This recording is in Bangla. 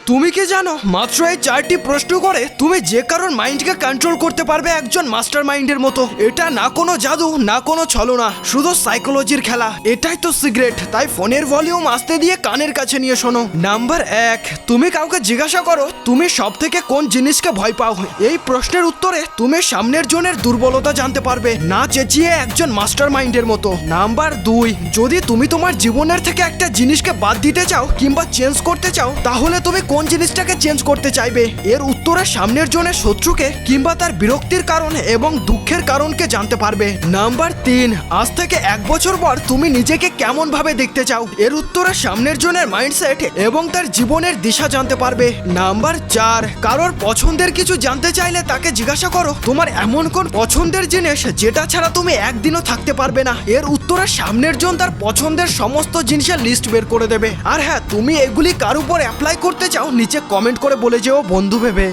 তুমি কি জানো মাত্র এই 4টি প্রশ্ন করে তুমি যে কারোর মাইন্ডকে কন্ট্রোল করতে পারবে একজন মাস্টার মাইন্ডের মতো। এটা না কোনো জাদু না কোনো ছলনা, শুধু সাইকোলজির খেলা। এটাই তো সিক্রেট। তাই ফোনের ভলিউম আস্তে দিয়ে কানের কাছে নিয়ে শোনো। নাম্বার 1, তুমি কাউকে জিজ্ঞাসা করো তুমি সব থেকে কোন জিনিসকে ভয় পাও। এই প্রশ্নের উত্তরে তুমি সামনের জনের দুর্বলতা জানতে পারবে, না চেঁচিয়ে একজন মাস্টার মাইন্ডের মতো। নাম্বার 2, যদি তুমি তোমার জীবনের থেকে একটা জিনিসকে বাদ দিতে চাও কিংবা চেঞ্জ করতে চাও, তাহলে তুমি কোন জিনিসটাকে চেঞ্জ করতে চাইবে? এর উত্তরে সামনের জনের শত্রুকে কিংবা তার বিরক্তির কারণ এবং দুঃখের কারণকে জানতে পারবে। নাম্বার 3, আজ থেকে 1 বছর পর তুমি নিজেকে কেমন ভাবে দেখতে চাও? এর উত্তরে সামনের জনের মাইন্ডসেট এবং তার জীবনের দিশা জানতে পারবে। নাম্বার 4, কারোর পছন্দের কিছু জানতে চাইলে তাকে জিজ্ঞাসা করো তোমার এমন কোন পছন্দের জিনিস যেটা ছাড়া তুমি একদিনও থাকতে পারবে না। এর উত্তরে সামনের জন তার পছন্দের সমস্ত জিনিসের লিস্ট বের করে দেবে। আর হ্যাঁ, তুমি এগুলি কার উপর অ্যাপ্লাই করতে চাও নিচে কমেন্ট করে বলে যেও বন্ধু ভেবে।